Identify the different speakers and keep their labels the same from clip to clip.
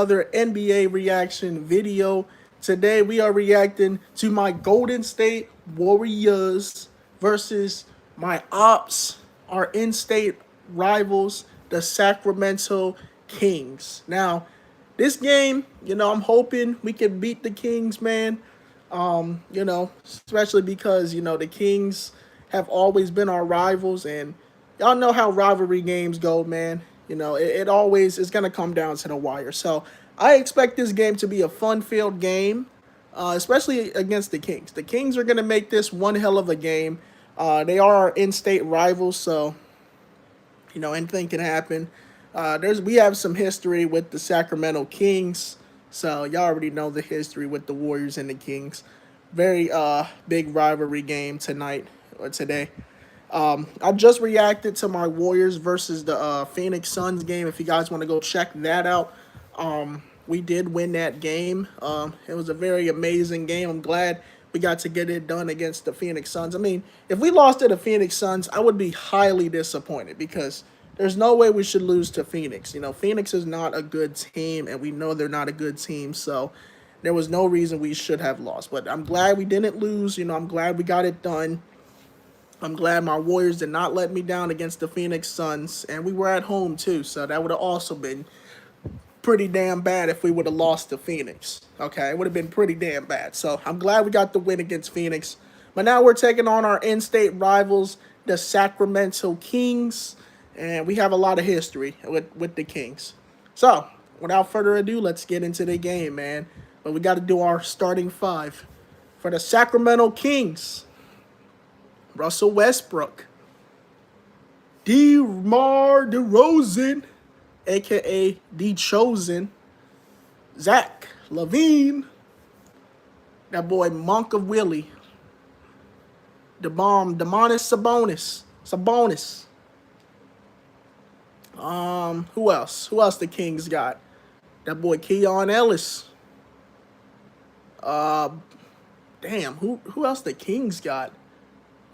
Speaker 1: NBA reaction video. Today we are reacting to my Golden State Warriors versus my ops, our in-state rivals, the Sacramento Kings. Now, this game, I'm hoping we can beat the Kings, man. Especially because, the Kings have always been our rivals, and y'all know how rivalry games go, man. It always is going to come down to the wire. So I expect this game to be a fun-filled game, especially against the Kings. The Kings are going to make this one hell of a game. They are our in-state rivals, so anything can happen. We have some history with the Sacramento Kings, so y'all already know the history with the Warriors and the Kings. Very big rivalry game tonight or today. I just reacted to my Warriors versus the Phoenix Suns game. If you guys want to go check that out, we did win that game. It was a very amazing game. I'm glad we got to get it done against the Phoenix Suns. I mean, if we lost to the Phoenix Suns, I would be highly disappointed because there's no way we should lose to Phoenix. Phoenix is not a good team, and we know they're not a good team, so there was no reason we should have lost. But I'm glad we didn't lose. I'm glad we got it done. I'm glad my Warriors did not let me down against the Phoenix Suns, and we were at home too, so that would have also been pretty damn bad if we would have lost to Phoenix. Okay, it would have been pretty damn bad. So I'm glad we got the win against Phoenix. But now we're taking on our in-state rivals, the Sacramento Kings, and we have a lot of history with the Kings. So without further ado, let's get into the game, man. But we got to do our starting five for the Sacramento Kings. Russell Westbrook, DeMar DeRozan, a.k.a. The Chosen, Zach LaVine, that boy Monk of Willie, the bomb, Demonis Sabonis. Who else? Who else the Kings got? That boy Keon Ellis. Damn, who else the Kings got?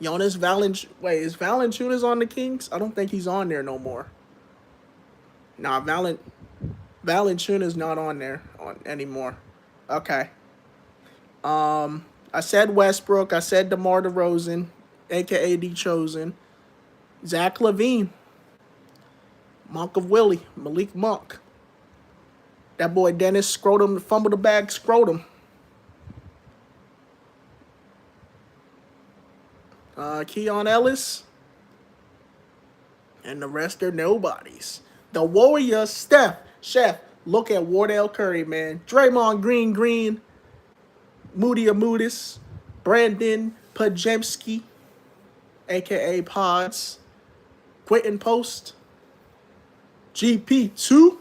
Speaker 1: Jonas Valanciunas. Wait, is Valanciunas on the Kings? I don't think he's on there no more. Nah, Valanciunas not on there anymore. Okay. I said Westbrook. I said DeMar DeRozan, a.k.a. The Chosen. Zach LaVine. Monk of Willie. Malik Monk. That boy Dennis Scrotum, fumble the bag Scrotum. Keon Ellis, and the rest are nobodies. The Warriors, Steph, Chef, look at Wardell Curry, man. Draymond Green, Moody Amudis, Brandon Pajemski, a.k.a. Pods, Quentin Post, GP2,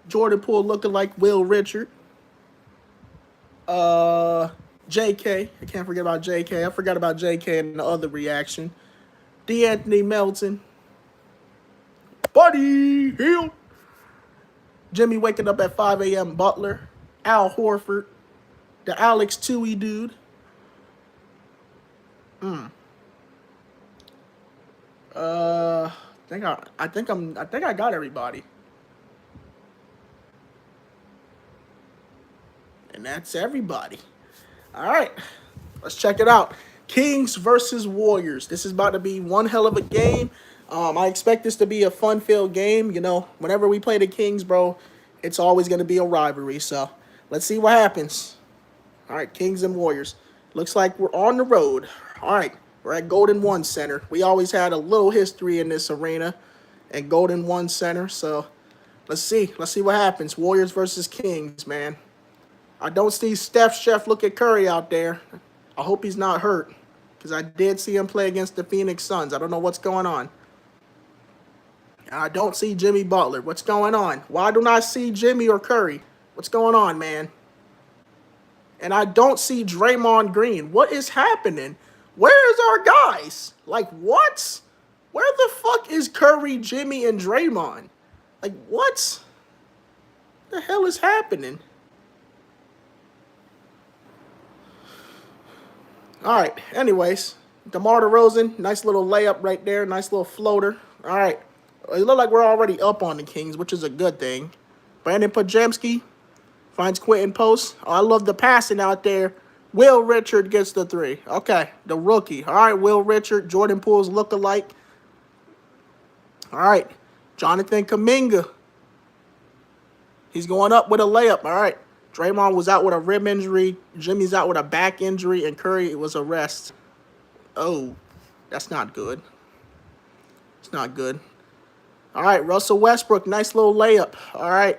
Speaker 1: Jordan Poole looking like Will Richard, JK. I can't forget about JK. I forgot about JK in the other reaction. D'Anthony Melton. Buddy Hield. Jimmy waking up at 5 a.m. Butler. Al Horford. The Alex Tui dude. I think I got everybody. And that's everybody. All right, let's check it out. Kings versus Warriors. This is about to be one hell of a game. I expect this to be a fun-filled game. Whenever we play the Kings, bro, it's always going to be a rivalry. So let's see what happens. All right, Kings and Warriors. Looks like we're on the road. All right, we're at Golden One Center. We always had a little history in this arena at Golden One Center. So let's see. Let's see what happens. Warriors versus Kings, man. I don't see Steph, Chef, look at Curry out there. I hope he's not hurt because I did see him play against the Phoenix Suns. I don't know what's going on. I don't see Jimmy Butler. What's going on? Why don't I see Jimmy or Curry? What's going on, man? And I don't see Draymond Green. What is happening? Where's our guys? Like, what? Where the fuck is Curry, Jimmy, and Draymond? Like, what? The hell is happening? All right, anyways, DeMar DeRozan, nice little layup right there, nice little floater. All right, it looked like we're already up on the Kings, which is a good thing. Brandon Pajemski finds Quentin Post. Oh, I love the passing out there. Will Richard gets the 3. Okay, the rookie. All right, Will Richard, Jordan Poole's look-alike. All right, Jonathan Kuminga. He's going up with a layup. All right, Draymond was out with a rib injury. Jimmy's out with a back injury. And Curry was a rest. Oh, that's not good. It's not good. All right, Russell Westbrook, nice little layup. All right.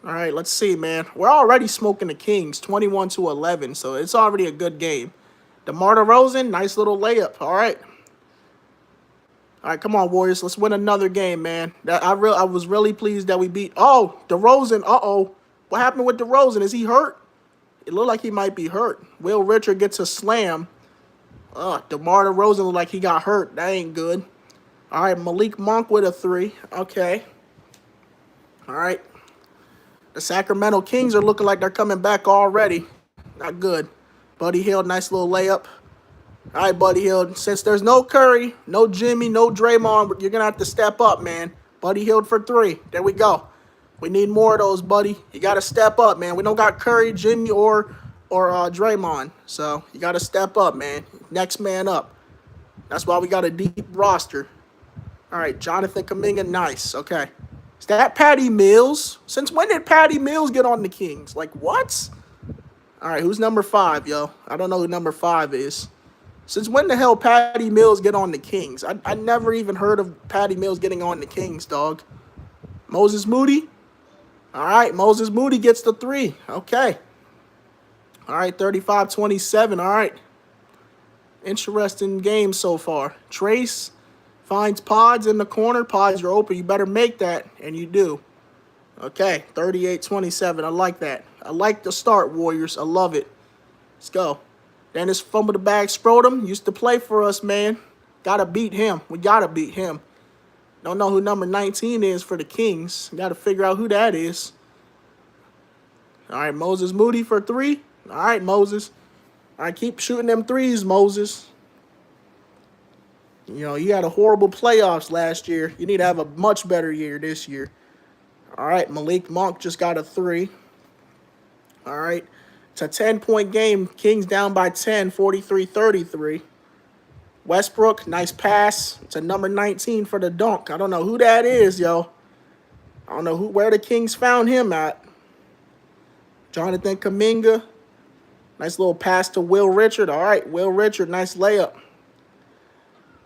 Speaker 1: All right, let's see, man. We're already smoking the Kings, 21-11, so it's already a good game. DeMar DeRozan, nice little layup. All right. All right, come on, Warriors. Let's win another game, man. I was really pleased that we beat. Oh, DeRozan. Uh-oh. What happened with DeRozan? Is he hurt? It looked like he might be hurt. Will Richard gets a slam. DeMar DeRozan looked like he got hurt. That ain't good. All right, Malik Monk with a 3. Okay. All right. The Sacramento Kings are looking like they're coming back already. Not good. Buddy Hield, nice little layup. All right, Buddy Hield. Since there's no Curry, no Jimmy, no Draymond, you're going to have to step up, man. Buddy Hield for 3. There we go. We need more of those, buddy. You got to step up, man. We don't got Curry, Jimmy, or Draymond. So you got to step up, man. Next man up. That's why we got a deep roster. All right, Jonathan Kuminga, nice. Okay. Is that Patty Mills? Since when did Patty Mills get on the Kings? Like, what? All right, who's number 5, yo? I don't know who number 5 is. Since when the hell Patty Mills get on the Kings? I never even heard of Patty Mills getting on the Kings, dog. Moses Moody? All right, Moses Moody gets the 3. Okay. All right, 35-27. All right. Interesting game so far. Trace finds Pods in the corner. Pods, you're open. You better make that, and you do. Okay, 38-27. I like that. I like the start, Warriors. I love it. Let's go. Dennis fumbled the bag. Scrotum used to play for us, man. Got to beat him. We got to beat him. Don't know who number 19 is for the Kings. Got to figure out who that is. All right, Moses Moody for 3. All right, Moses. All right, keep shooting them threes, Moses. You know, you had a horrible playoffs last year. You need to have a much better year this year. All right, Malik Monk just got a 3. All right. It's a 10-point game. Kings down by 10, 43-33. Westbrook, nice pass. It's a number 19 for the dunk. I don't know who that is, yo. I don't know where the Kings found him at. Jonathan Kuminga. Nice little pass to Will Richard. All right, Will Richard, nice layup.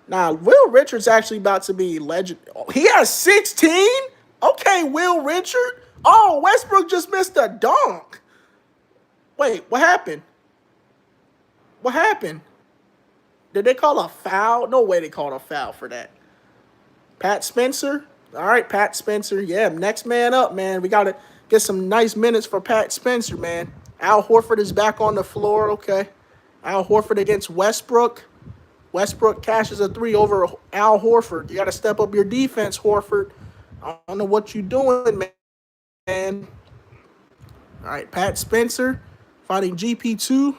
Speaker 1: Now, Will Richard's actually about to be legend. Oh, he has 16? Okay, Will Richard. Oh, Westbrook just missed a dunk. Wait, what happened? What happened? Did they call a foul? No way they called a foul for that. Pat Spencer. All right, Pat Spencer. Yeah, next man up, man. We got to get some nice minutes for Pat Spencer, man. Al Horford is back on the floor. Okay. Al Horford against Westbrook. Westbrook cashes a 3 over Al Horford. You got to step up your defense, Horford. I don't know what you're doing, man. All right, Pat Spencer fighting GP2.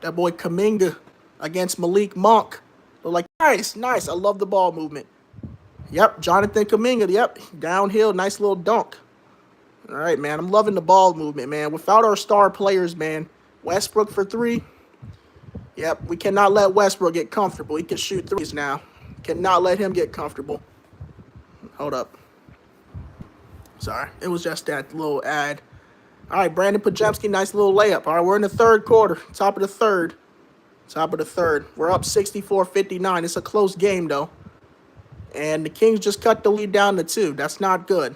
Speaker 1: That boy Kuminga against Malik Monk. They're like, nice. I love the ball movement. Yep, Jonathan Kuminga. Yep, downhill, nice little dunk. All right, man, I'm loving the ball movement, man. Without our star players, man. Westbrook for 3. Yep, we cannot let Westbrook get comfortable. He can shoot threes now. Cannot let him get comfortable. Hold up. Sorry, it was just that little ad. All right, Brandon Pajemski, nice little layup. All right, we're in the third quarter. Top of the third. We're up 64-59. It's a close game, though. And the Kings just cut the lead down to 2. That's not good.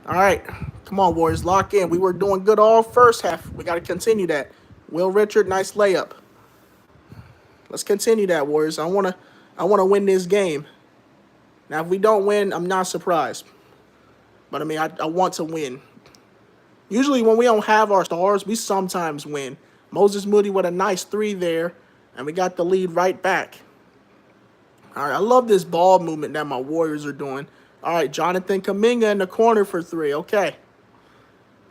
Speaker 1: All right, come on, Warriors, lock in. We were doing good all first half. We got to continue that. Will Richard, nice layup. Let's continue that, Warriors. I want to win this game. Now, if we don't win, I'm not surprised. But, I mean, I want to win. Usually when we don't have our stars, we sometimes win. Moses Moody with a nice 3 there, and we got the lead right back. All right, I love this ball movement that my Warriors are doing. All right, Jonathan Kuminga in the corner for 3. Okay.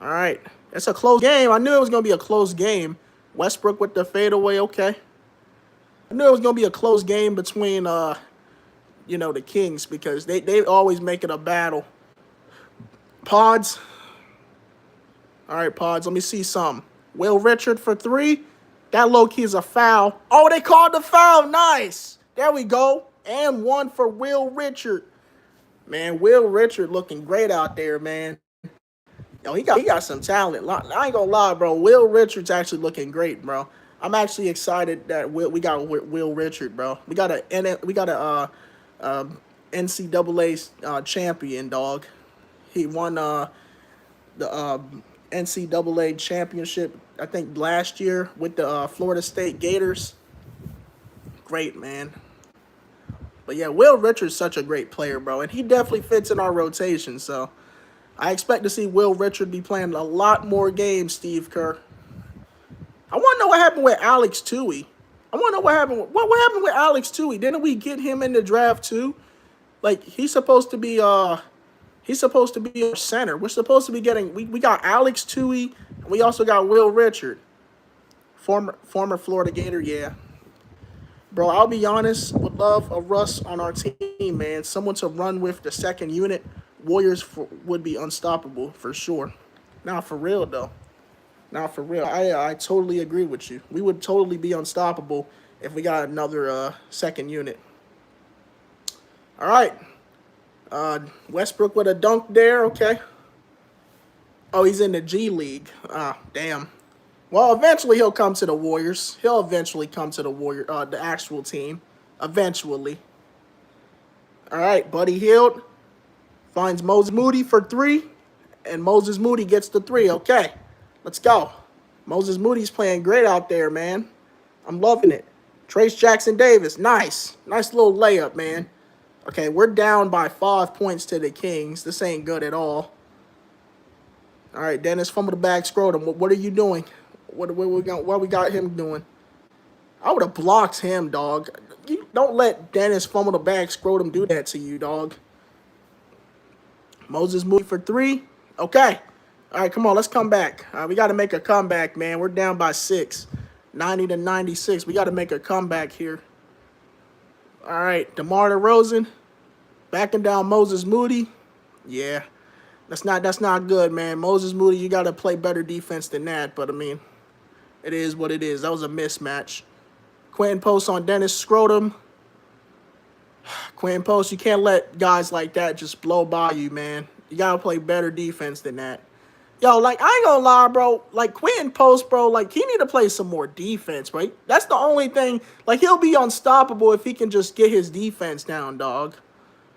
Speaker 1: All right. It's a close game. I knew it was going to be a close game. Westbrook with the fadeaway. Okay. I knew it was going to be a close game between the Kings because they always make it a battle. Pods. All right, Pods. Let me see some. Will Richard for three. That low key is a foul. Oh, they called the foul. Nice. There we go. And one for Will Richard. Man, Will Richard looking great out there, man. Yo, he got some talent. I ain't gonna lie, bro. Will Richard's actually looking great, bro. I'm actually excited that we got Will Richard, bro. We got a NCAA champion, dog. He won the NCAA championship, I think, last year with the Florida State Gators. Great, man. But yeah, Will Richard's such a great player, bro, and he definitely fits in our rotation. So I expect to see Will Richard be playing a lot more games, Steve Kerr. I want to know what happened with Alex Tui. I want to know what happened. What happened with Alex Tui? Didn't we get him in the draft too? Like he's supposed to be our center. We're supposed to be getting. We got Alex Tui, and we also got Will Richard, former Florida Gator. Yeah, bro. I'll be honest. Would love a Russ on our team, man. Someone to run with the second unit. Warriors would be unstoppable for sure. Now for real though. Now for real. I totally agree with you. We would totally be unstoppable if we got another second unit. All right. Westbrook with a dunk there. Okay. Oh, he's in the G League. Ah, damn. Well, eventually he'll come to the Warriors. He'll eventually come to the actual team. Eventually. All right, Buddy Hield finds Moses Moody for three, and Moses Moody gets the three. Okay, let's go. Moses Moody's playing great out there, man. I'm loving it. Trace Jackson Davis, nice. Nice little layup, man. Okay, we're down by 5 points to the Kings. This ain't good at all. All right, Dennis, fumble the bag, scrotum. What are you doing? What we got him doing? I would have blocked him, dog. You don't let Dennis fumble the bag, scrotum do that to you, dog. Moses Moody for three. Okay. All right, come on, let's come back. We got to make a comeback, man. We're down by 6, 90-96. We got to make a comeback here. All right, DeMar DeRozan backing down Moses Moody. Yeah, that's not good, man. Moses Moody, you got to play better defense than that. But I mean, it is what it is. That was a mismatch. Quentin Post on Dennis Scrotum. Quentin Post, you can't let guys like that just blow by you, man. You got to play better defense than that. Yo, like, I ain't gonna lie, bro. Like, Quentin Post, bro, like, he need to play some more defense, right? That's the only thing. Like, he'll be unstoppable if he can just get his defense down, dog.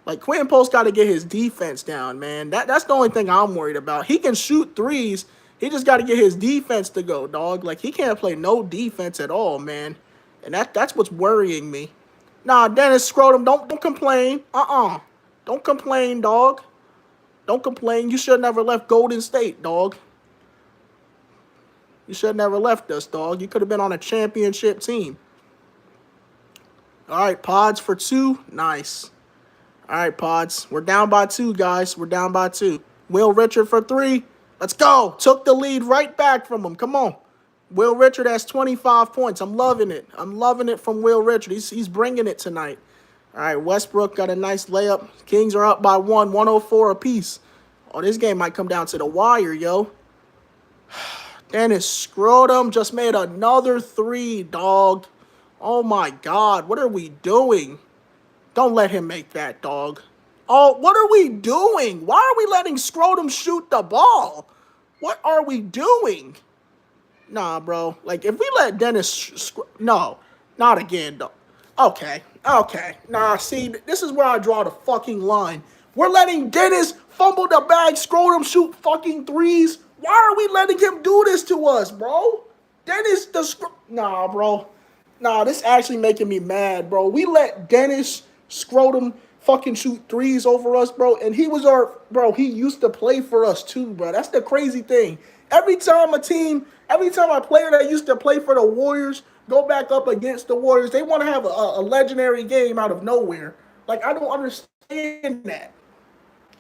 Speaker 1: Like, Quentin Post got to get his defense down, man. That's the only thing I'm worried about. He can shoot threes. He just got to get his defense to go, dog. Like, he can't play no defense at all, man. And that's what's worrying me. Nah, Dennis Scrotum, don't complain. Don't complain, dog. Don't complain. You should have never left Golden State, dog. You should have never left us, dog. You could have been on a championship team. All right, Pods for two. Nice. All right, Pods. We're down by 2, guys. We're down by 2. Will Richard for 3. Let's go. Took the lead right back from him. Come on. Will Richard has 25 points. I'm loving it. I'm loving it from Will Richard. He's bringing it tonight. All right, Westbrook got a nice layup. Kings are up by 104 apiece. Oh, this game might come down to the wire, yo. Dennis Scrotum just made another 3, dog. Oh, my God. What are we doing? Don't let him make that, dog. Oh, what are we doing? Why are we letting Scrotum shoot the ball? What are we doing? Nah, bro. Like, if we let Dennis... No, not again, though. Okay. Nah, see, this is where I draw the fucking line. We're letting Dennis fumble the bag, Scrotum shoot fucking threes. Why are we letting him do this to us, bro? Dennis, nah, bro. Nah, this actually making me mad, bro. We let Dennis Scrotum fucking shoot threes over us, bro. And he was he used to play for us too, bro. That's the crazy thing. Every time a player that used to play for the Warriors go back up against the Warriors, they want to have a legendary game out of nowhere. Like, I don't understand that.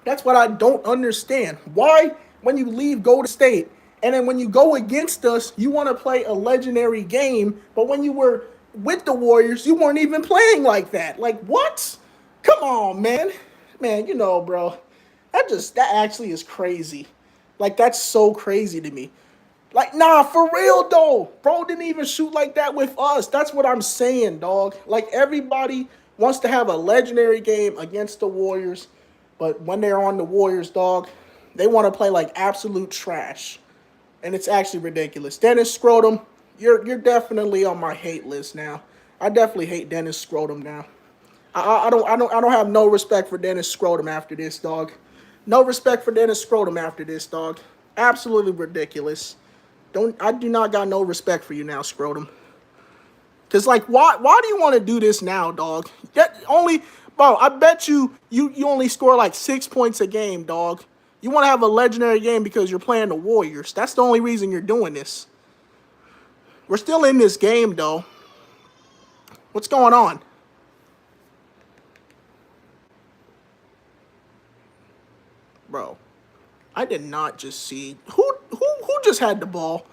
Speaker 1: That's what I don't understand. Why, when you leave Golden State, and then when you go against us, you want to play a legendary game, but when you were with the Warriors, you weren't even playing like that. Like, what? Come on, man. Man, bro. That actually is crazy. Like, that's so crazy to me. Like, nah, for real though. Bro didn't even shoot like that with us. That's what I'm saying, dog. Like, everybody wants to have a legendary game against the Warriors, but when they're on the Warriors, dog, they want to play like absolute trash. And it's actually ridiculous. Dennis Scrotum, you're definitely on my hate list now. I definitely hate Dennis Scrotum now. I don't have no respect for Dennis Scrotum after this, dog. No respect for Dennis Scrotum after this, dog. Absolutely ridiculous. I do not got no respect for you now, Scrotum. Cause like why do you want to do this now, dog? That only bro, I bet you only score like 6 points a game, dog. You want to have a legendary game because you're playing the Warriors. That's the only reason you're doing this. We're still in this game though. What's going on? Bro, I did not just see who just had the ball.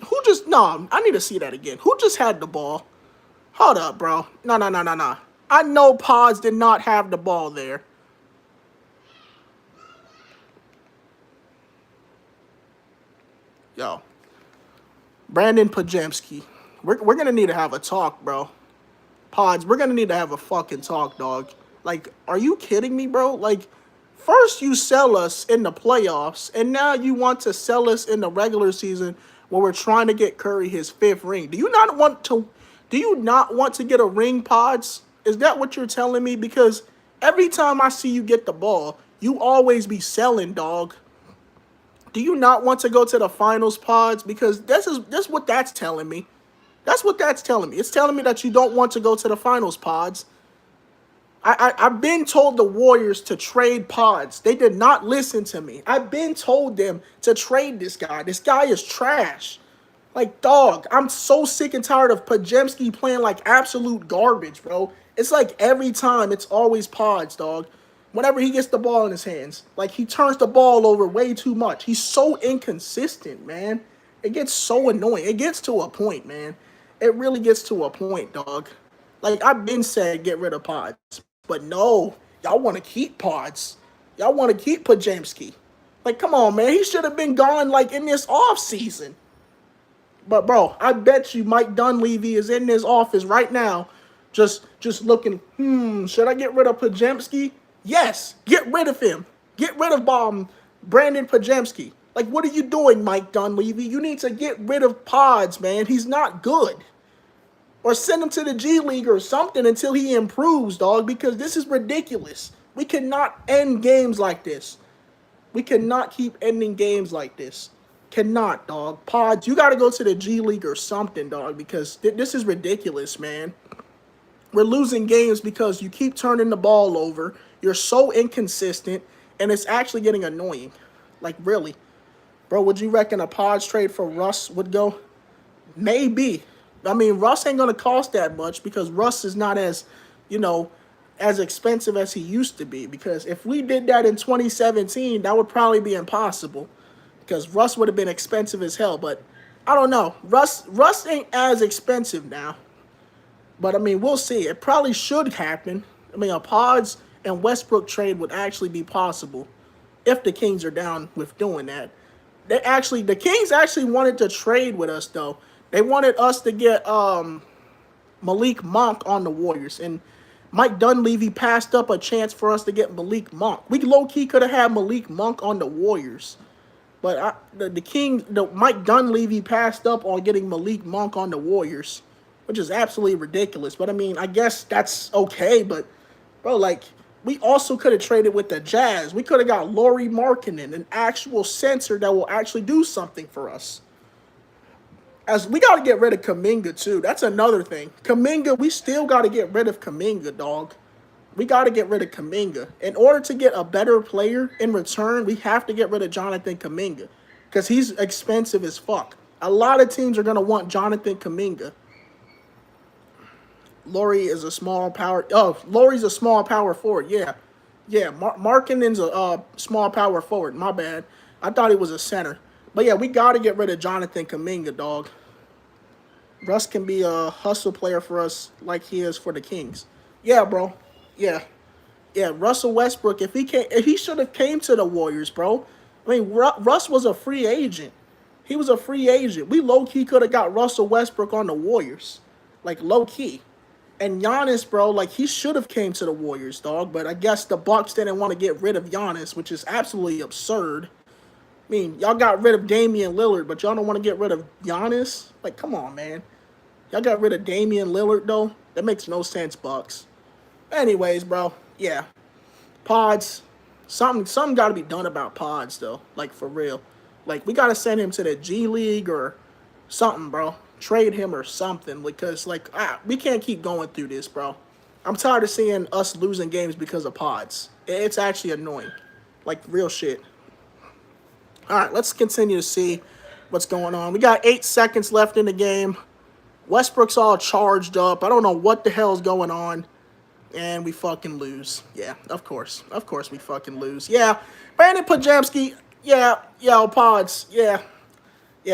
Speaker 1: Who just no? I need to see that again. Who just had the ball? Hold up, bro. No, no, no, no, no. I know Pods did not have the ball there. Yo, Brandon Pajemski. We're gonna need to have a talk, bro. Pods, we're gonna need to have a fucking talk, dog. Like, are you kidding me, bro? Like, first you sell us in the playoffs, and now you want to sell us in the regular season when we're trying to get Curry his fifth ring. Do you not want to? Do you not want to get a ring, Pods? Is that what you're telling me? Because every time I see you get the ball, you always be selling, dog. Do you not want to go to the finals, Pods? Because this what that's telling me. That's what that's telling me. It's telling me that you don't want to go to the finals, Pods. I've been told the Warriors to trade Pods. They did not listen to me. I've been told them to trade this guy. This guy is trash. Like, dog, I'm so sick and tired of Pajemski playing like absolute garbage, bro. It's like every time it's always Pods, dog. Whenever he gets the ball in his hands, like he turns the ball over way too much. He's so inconsistent, man. It gets so annoying. It gets to a point, man. It really gets to a point, dog. Like, I've been said get rid of Pods, but no, y'all want to keep Pods. Y'all want to keep Pajemski. Like, come on, man. He should have been gone like in this off season. But bro, I bet you Mike Dunleavy is in his office right now, just looking. Should I get rid of Pajemski? Yes, get rid of him. Get rid of Brandon Pajemski. Like, what are you doing, Mike Dunleavy? You need to get rid of Pods, man. He's not good. Or send him to the G League or something until he improves, dog, because this is ridiculous. We cannot end games like this. We cannot keep ending games like this. Cannot, dog. Pods, you got to go to the G League or something, dog, because this is ridiculous, man. We're losing games because you keep turning the ball over. You're so inconsistent, and it's actually getting annoying. Like, really. Bro, would you reckon a Pods trade for Russ would go? Maybe. I mean, Russ ain't going to cost that much because Russ is not as, you know, as expensive as he used to be. Because if we did that in 2017, that would probably be impossible. Because Russ would have been expensive as hell. But I don't know. Russ ain't as expensive now. But, I mean, we'll see. It probably should happen. I mean, a Pods and Westbrook trade would actually be possible if the Kings are down with doing that. The Kings actually wanted to trade with us, though. They wanted us to get Malik Monk on the Warriors. And Mike Dunleavy passed up a chance for us to get Malik Monk. We low-key could have had Malik Monk on the Warriors. But Mike Dunleavy passed up on getting Malik Monk on the Warriors, which is absolutely ridiculous. But, I mean, I guess that's okay. But, bro, like, we also could have traded with the Jazz. We could have got Lauri Markkanen, an actual center that will actually do something for us. As we got to get rid of Kuminga, too. That's another thing. Kuminga, we still got to get rid of Kuminga, dog. We got to get rid of Kuminga. In order to get a better player in return, we have to get rid of Jonathan Kuminga. Because he's expensive as fuck. A lot of teams are going to want Jonathan Kuminga. Lauri's a small power forward. Yeah. Yeah, Markkanen's a small power forward. My bad. I thought he was a center. But yeah, we got to get rid of Jonathan Kuminga, dog. Russ can be a hustle player for us like he is for the Kings. Yeah, bro. Yeah. Yeah, Russell Westbrook. If he should have came to the Warriors, bro. I mean, Russ was a free agent. He was a free agent. We low key could have got Russell Westbrook on the Warriors, like low key. And Giannis, bro, like he should have came to the Warriors, dog. But I guess the Bucks didn't want to get rid of Giannis, which is absolutely absurd. I mean, y'all got rid of Damian Lillard, but y'all don't want to get rid of Giannis. Like, come on, man. Y'all got rid of Damian Lillard though. That makes no sense, Bucks. Anyways, bro, yeah, Pods. Something got to be done about Pods though. Like for real. Like we got to send him to the G League or something, bro. Trade him or something because like we can't keep going through this, bro. I'm tired of seeing us losing games because of Pods. It's actually annoying. Like real shit. All right, let's continue to see what's going on. We got 8 seconds left in the game. Westbrook's all charged up. I don't know what the hell's going on. And we fucking lose. Yeah, of course. Of course we fucking lose. Yeah, Brandon Pajemski. Yeah, Pods. Yeah,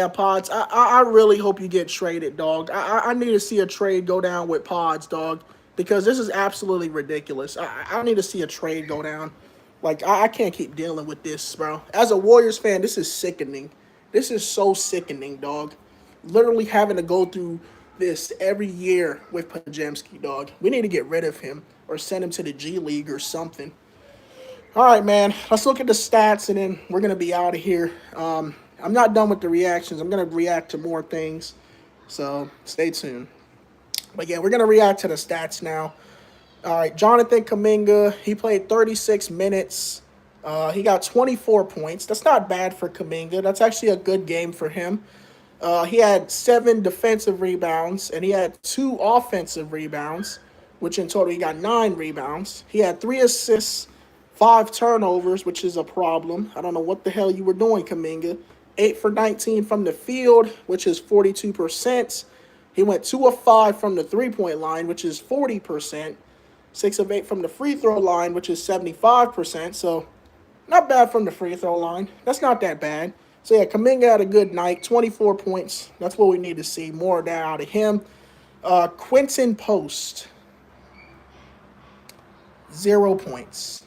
Speaker 1: Pods. I really hope you get traded, dog. I need to see a trade go down with Pods, dog. Because this is absolutely ridiculous. I need to see a trade go down. Like, I can't keep dealing with this, bro. As a Warriors fan, this is sickening. This is so sickening, dog. Literally having to go through this every year with Pajemski, dog. We need to get rid of him or send him to the G League or something. All right, man. Let's look at the stats, and then we're going to be out of here. I'm not done with the reactions. I'm going to react to more things, so stay tuned. But, yeah, we're going to react to the stats now. All right, Jonathan Kuminga, he played 36 minutes. He got 24 points. That's not bad for Kuminga. That's actually a good game for him. He had 7 defensive rebounds, and he had 2 offensive rebounds, which in total he got 9 rebounds. He had 3 assists, 5 turnovers, which is a problem. I don't know what the hell you were doing, Kuminga. 8 for 19 from the field, which is 42%. He went 2 of 5 from the three-point line, which is 40%. 6 of 8 from the free throw line, which is 75%. So not bad from the free throw line. That's not that bad. So yeah, Kuminga had a good night. 24 points. That's what we need to see. More of that out of him. Quentin Post. 0 points.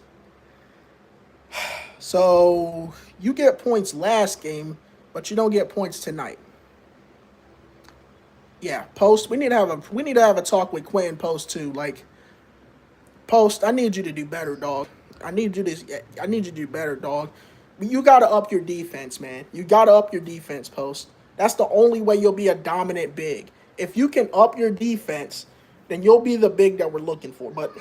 Speaker 1: So you get points last game, but you don't get points tonight. Yeah, Post. We need to have a talk with Quentin Post too. Like, Post, I need you to do better, dog. I need you to do better, dog. You got to up your defense, man. You got to up your defense, Post. That's the only way you'll be a dominant big. If you can up your defense, then you'll be the big that we're looking for. But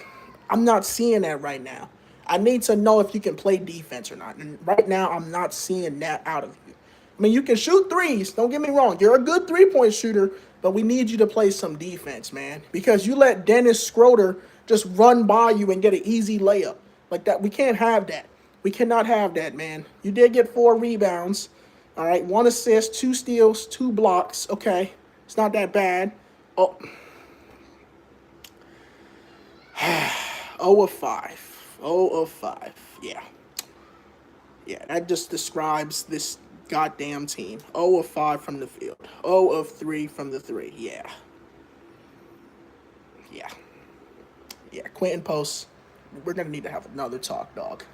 Speaker 1: I'm not seeing that right now. I need to know if you can play defense or not. And right now, I'm not seeing that out of you. I mean, you can shoot threes. Don't get me wrong. You're a good three-point shooter, but we need you to play some defense, man. Because you let Dennis Schroeder just run by you and get an easy layup. Like that, we can't have that. We cannot have that, man. You did get 4 rebounds. All right, 1 assist, 2 steals, 2 blocks. Okay, it's not that bad. Oh, 0 of 5. 0 of 5. Yeah. Yeah, that just describes this goddamn team. 0 of 5 from the field. 0 of 3 from the 3. Yeah. Yeah. Yeah, Quentin Post. We're going to need to have another talk, dog.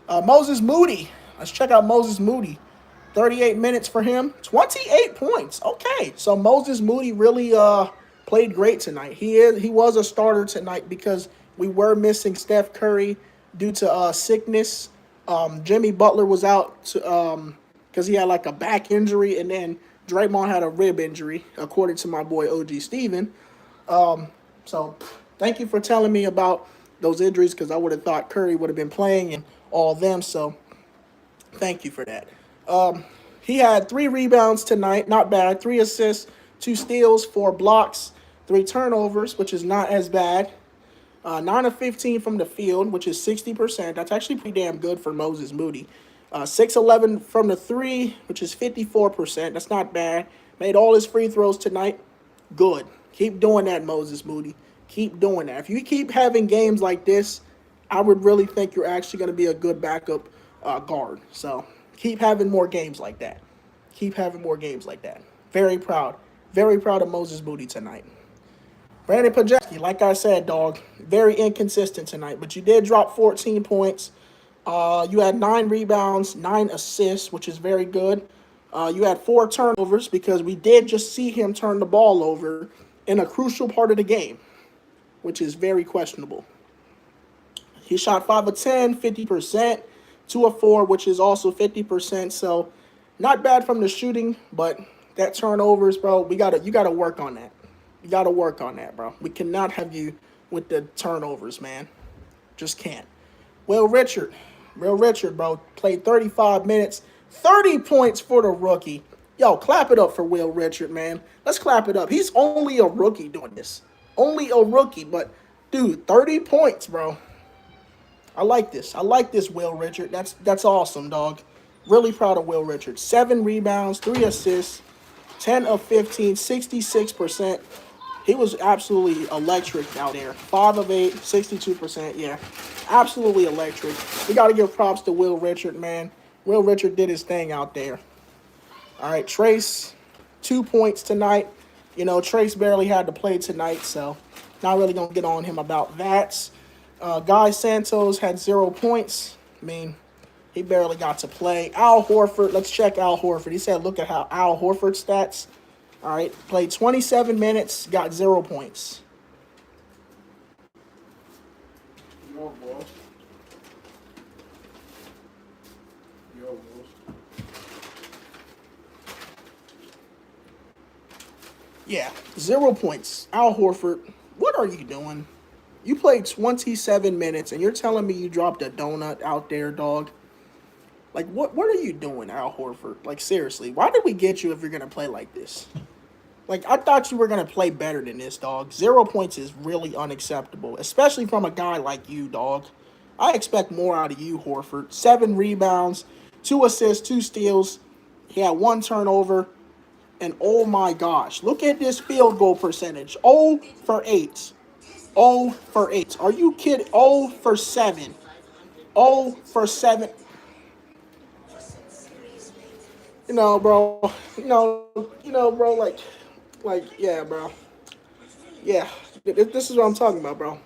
Speaker 1: Moses Moody. Let's check out Moses Moody. 38 minutes for him. 28 points. Okay. So Moses Moody really played great tonight. He was a starter tonight because we were missing Steph Curry due to sickness. Jimmy Butler was out because he had like a back injury, and then Draymond had a rib injury, according to my boy OG Steven. So thank you for telling me about those injuries, because I would have thought Curry would have been playing and all them. So thank you for that. He had 3 rebounds tonight. Not bad. 3 assists, 2 steals, 4 blocks, 3 turnovers, which is not as bad. 9 of 15 from the field, which is 60%. That's actually pretty damn good for Moses Moody. 6-11 from the 3, which is 54%. That's not bad. Made all his free throws tonight. Good. Keep doing that, Moses Moody. Keep doing that. If you keep having games like this, I would really think you're actually going to be a good backup guard. So keep having more games like that. Keep having more games like that. Very proud. Very proud of Moses Moody tonight. Brandon Pajewski, like I said, dog, very inconsistent tonight, but you did drop 14 points. You had 9 rebounds, 9 assists, which is very good. You had 4 turnovers because we did just see him turn the ball over in a crucial part of the game, which is very questionable. He shot 5 of 10, 50%, 2 of 4, which is also 50%. So not bad from the shooting, but that turnovers, bro, you gotta work on that. You gotta work on that, bro. We cannot have you with the turnovers, man. Just can't. Will Richard. Will Richard, bro, played 35 minutes, 30 points for the rookie. Yo, clap it up for Will Richard, man. Let's clap it up. He's only a rookie doing this. Only a rookie, but dude, 30 points, bro. I like this. I like this, Will Richard. That's awesome, dog. Really proud of Will Richard. 7 rebounds, 3 assists, 10 of 15, 66%. He was absolutely electric out there. 5 of 8, 62%. Yeah, absolutely electric. We got to give props to Will Richard, man. Will Richard did his thing out there. All right, Trace, 2 points tonight. You know, Trace barely had to play tonight, so not really going to get on him about that. Guy Santos had 0 points. I mean, he barely got to play. Al Horford, let's check Al Horford. He said, look at how Al Horford's stats. All right, played 27 minutes, got 0 points. Yo, boss. Yo, boss. Yeah, 0 points. Al Horford, what are you doing? You played 27 minutes, and you're telling me you dropped a donut out there, dog? Like, what are you doing, Al Horford? Like, seriously, why did we get you if you're going to play like this? Like, I thought you were going to play better than this, dog. 0 points is really unacceptable, especially from a guy like you, dog. I expect more out of you, Horford. 7 rebounds, 2 assists, 2 steals. He had 1 turnover. And, oh, my gosh, look at this field goal percentage. 0 for 8. 0 for 8. Are you kidding? 0 for 7. 0 for 7. Bro. Bro, yeah, bro. Yeah, this is what I'm talking about, bro.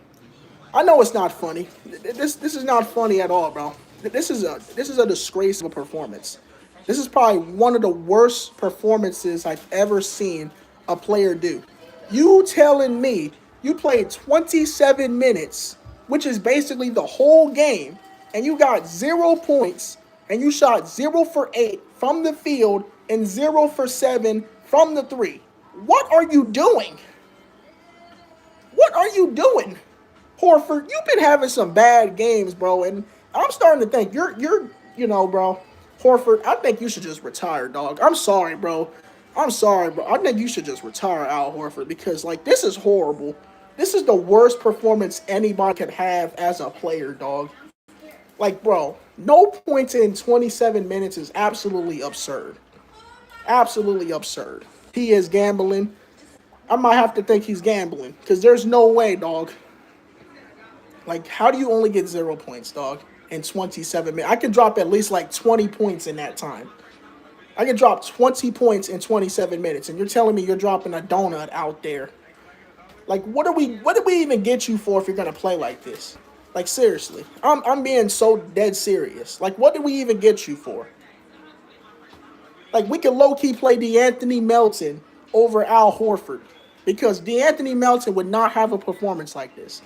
Speaker 1: I know it's not funny. This is not funny at all, bro. This is a disgrace of a performance. This is probably one of the worst performances I've ever seen a player do. You telling me you played 27 minutes, which is basically the whole game, and you got 0 points, and you shot 0 for 8 from the field and 0 for 7 from the 3. What are you doing? What are you doing? Horford, you've been having some bad games, bro, and I'm starting to think bro. Horford, I think you should just retire, dog. I'm sorry, bro. I think you should just retire, Al Horford, because, like, this is horrible. This is the worst performance anybody could have as a player, dog. Like, bro, no points in 27 minutes is absolutely absurd. Absolutely absurd. He is gambling. I might have to think he's gambling, because there's no way, dog. Like, how do you only get 0 points, dog, in 27 minutes? I could drop at least, like, 20 points in that time. I could drop 20 points in 27 minutes, and you're telling me you're dropping a donut out there. Like, what did we even get you for if you're going to play like this? Like, seriously. I'm being so dead serious. Like, what did we even get you for? Like, we could low-key play DeAnthony Melton over Al Horford, because DeAnthony Melton would not have a performance like this.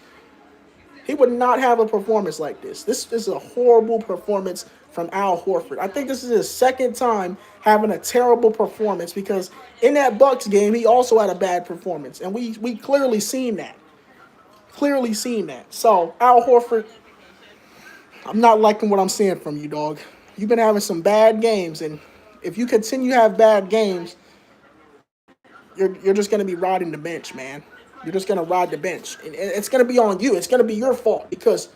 Speaker 1: He would not have a performance like this. This is a horrible performance from Al Horford. I think this is his second time having a terrible performance, because in that Bucks game, he also had a bad performance. And we clearly seen that. Clearly seen that. So, Al Horford, I'm not liking what I'm seeing from you, dog. You've been having some bad games, and if you continue to have bad games, you're just going to be riding the bench, man. You're just going to ride the bench. And it's going to be on you. It's going to be your fault, because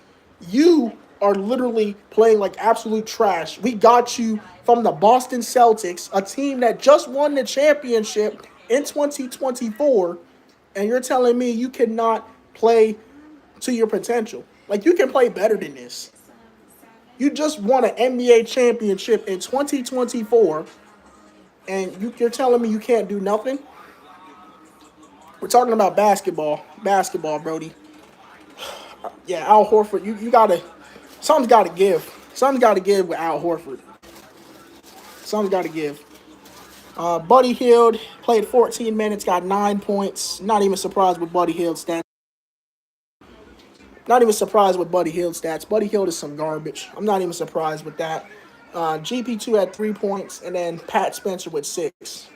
Speaker 1: you are literally playing like absolute trash. We got you from the Boston Celtics, a team that just won the championship in 2024, and you're telling me you cannot play to your potential. Like, you can play better than this. You just won an NBA championship in 2024, and you're telling me you can't do nothing? We're talking about basketball. Basketball, Brody. Yeah, Al Horford, you gotta, something's gotta give. Something's gotta give with Al Horford. Something's gotta give. Buddy Hield played 14 minutes, got 9 points. Not even surprised with Buddy Hield's stats. Not even surprised with Buddy Hield's stats. Buddy Hield is some garbage. I'm not even surprised with that. GP2 had 3 points, and then Pat Spencer with 6.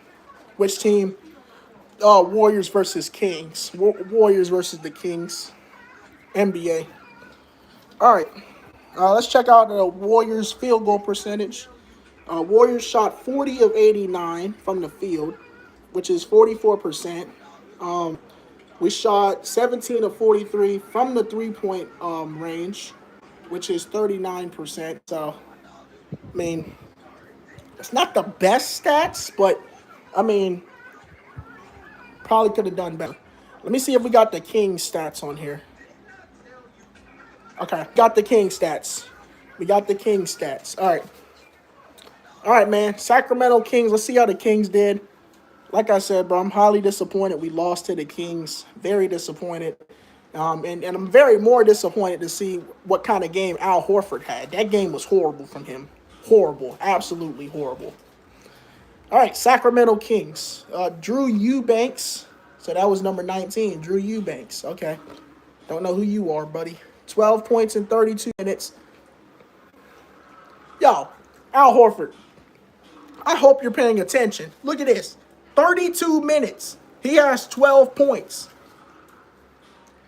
Speaker 1: Which team? Warriors versus Kings. Warriors versus the Kings. NBA. All right. Let's check out the Warriors field goal percentage. Warriors shot 40 of 89 from the field, which is 44%. We shot 17 of 43 from the three-point range, which is 39%. So, I mean, it's not the best stats, but, I mean, probably could have done better. Let me see if we got the Kings stats on here. Okay, got the Kings stats. We got the Kings stats. All right. All right, man. Sacramento Kings. Let's see how the Kings did. Like I said, bro, I'm highly disappointed. We lost to the Kings. Very disappointed. And I'm very more disappointed to see what kind of game Al Horford had. That game was horrible from him. Horrible. Absolutely horrible. All right, Sacramento Kings. Drew Eubanks. So that was number 19. Drew Eubanks. Okay. Don't know who you are, buddy. 12 points in 32 minutes. Yo, Al Horford. I hope you're paying attention. Look at this. 32 minutes. He has 12 points.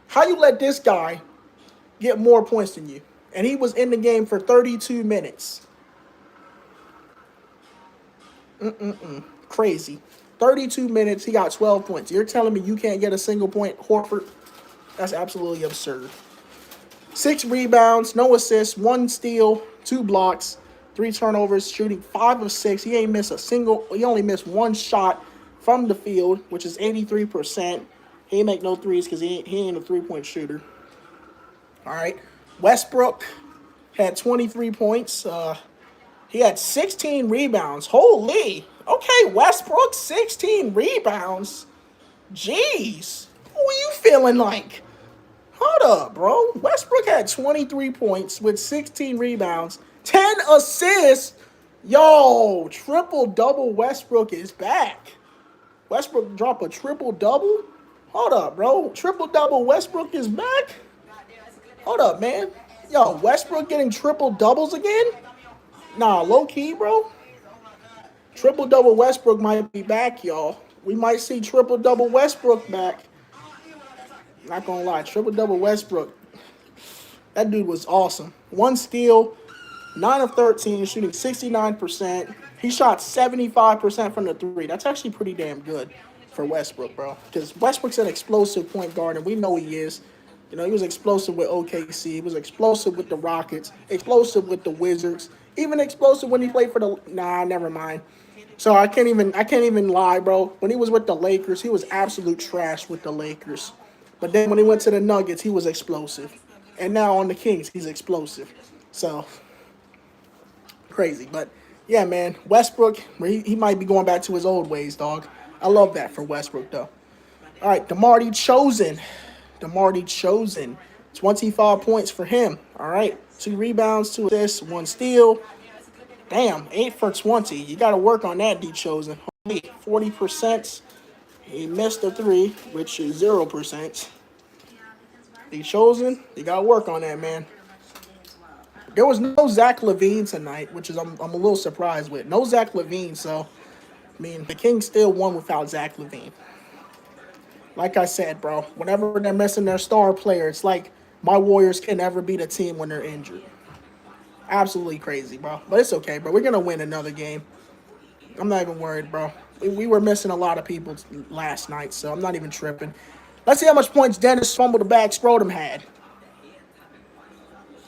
Speaker 1: How you let this guy get more points than you? And he was in the game for 32 minutes. Crazy. 32 minutes, he got 12 points. You're telling me you can't get a single point, Horford? That's absolutely absurd. 6 rebounds, no assists, 1 steal, 2 blocks, 3 turnovers, shooting 5 of 6. He only missed 1 shot from the field, which is 83%. He ain't make no threes because he ain't a three-point shooter. All right. Westbrook had 23 points. He had 16 rebounds. Holy. Okay, Westbrook, 16 rebounds. Jeez. What were you feeling like? Hold up, bro. Westbrook had 23 points with 16 rebounds, 10 assists. Yo, triple-double Westbrook is back. Westbrook drop a triple-double? Hold up, bro. Triple-double Westbrook is back? Hold up, man. Yo, Westbrook getting triple-doubles again? Nah, low-key, bro. Triple-double Westbrook might be back, y'all. We might see triple-double Westbrook back. Not gonna lie, triple-double Westbrook. That dude was awesome. 1 steal, 9 of 13, shooting 69%. He shot 75% from the 3. That's actually pretty damn good for Westbrook, bro. Because Westbrook's an explosive point guard, and we know he is. You know, he was explosive with OKC. He was explosive with the Rockets. Explosive with the Wizards. Even explosive when he played for the... Nah, never mind. So I can't even lie, bro. When he was with the Lakers, he was absolute trash with the Lakers. But then when he went to the Nuggets, he was explosive. And now on the Kings, he's explosive. So, crazy. But, yeah, man, Westbrook, he might be going back to his old ways, dog. I love that for Westbrook, though. All right, DeMar DeRozan. 25 points for him. All right, 2 rebounds, 2 assists, 1 steal. Damn, 8 for 20. You got to work on that, DeRozan. 40%. He missed a 3, which is 0%. DeRozan, you got to work on that, man. There was no Zach LaVine tonight, which is I'm a little surprised with. No Zach LaVine, so, I mean, the Kings still won without Zach LaVine. Like I said, bro, whenever they're missing their star player, it's like my Warriors can never beat a team when they're injured. Absolutely crazy, bro. But it's okay, bro. We're going to win another game. I'm not even worried, bro. We were missing a lot of people last night, so I'm not even tripping. Let's see how much points Dennis Fumble the Bag Scrotum had.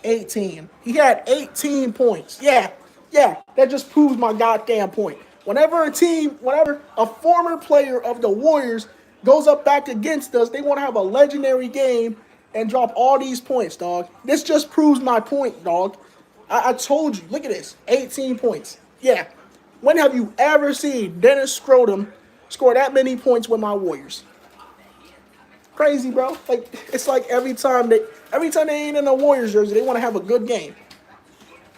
Speaker 1: 18. He had 18 points. Yeah, that just proves my goddamn point. Whenever a former player of the Warriors goes up back against us, they want to have a legendary game and drop all these points, dog. This just proves my point, dog. I told you. Look at this. 18 points. Yeah. When have you ever seen Dennis Scrotum score that many points with my Warriors? Crazy, bro. Like it's like every time they ain't in a Warriors jersey, they want to have a good game.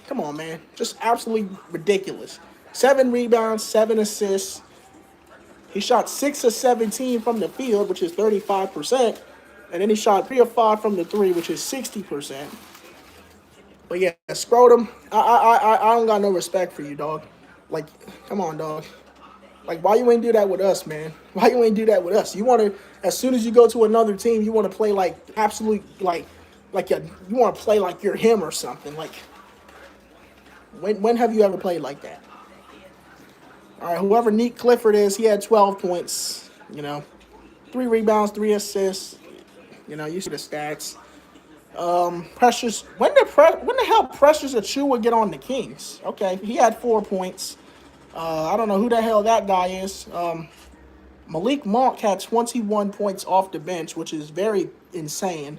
Speaker 1: Come on, man. Just absolutely ridiculous. 7 rebounds, 7 assists. He shot 6 of 17 from the field, which is 35%. And then he shot 3 of 5 from the three, which is 60%. But yeah, Scrotum, I don't got no respect for you, dog. Like, come on, dog. Like, why you ain't do that with us, man? Why you ain't do that with us? You want to, as soon as you go to another team, you want to play like absolute, you want to play like you're him or something. Like, when have you ever played like that? All right, whoever Neat Clifford is, he had 12 points. 3 rebounds, 3 assists. You see the stats. Precious. When the hell Precious Achua get on the Kings? Okay, he had 4 points. I don't know who the hell that guy is. Malik Monk had 21 points off the bench, which is very insane.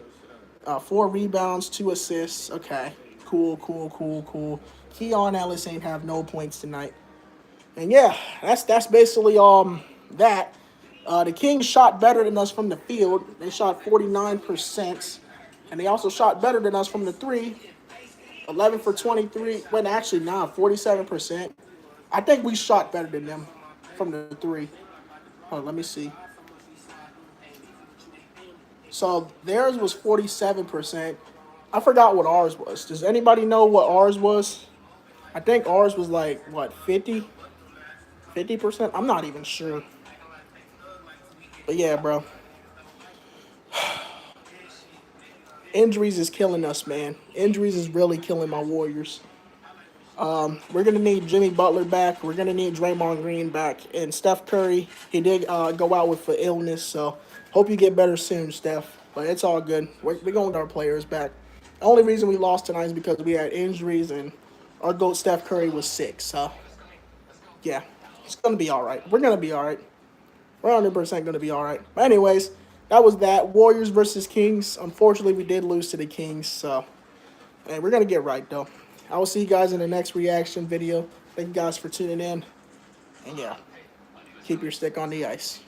Speaker 1: 4 rebounds, 2 assists. Okay, cool. Keon Ellis ain't have no points tonight. And yeah, that's basically that. The Kings shot better than us from the field. They shot 49%. And they also shot better than us from the three. 11 for 23. Well, actually, 47%. I think we shot better than them from the three. Hold on, let me see. So theirs was 47%. I forgot what ours was. Does anybody know what ours was? I think ours was like, what, 50? 50%? I'm not even sure. But yeah, bro. Injuries is killing us, man. Injuries is really killing my Warriors. We're going to need Jimmy Butler back. We're going to need Draymond Green back. And Steph Curry, he did go out with the illness. So hope you get better soon, Steph. But it's all good. We're going to get our players back. The only reason we lost tonight is because we had injuries and our GOAT Steph Curry was sick. So, yeah, it's going to be all right. We're going to be all right. We're 100% going to be all right. But anyways, that was that. Warriors versus Kings. Unfortunately, we did lose to the Kings. So, hey, we're going to get right, though. I will see you guys in the next reaction video. Thank you guys for tuning in. And, yeah, keep your stick on the ice.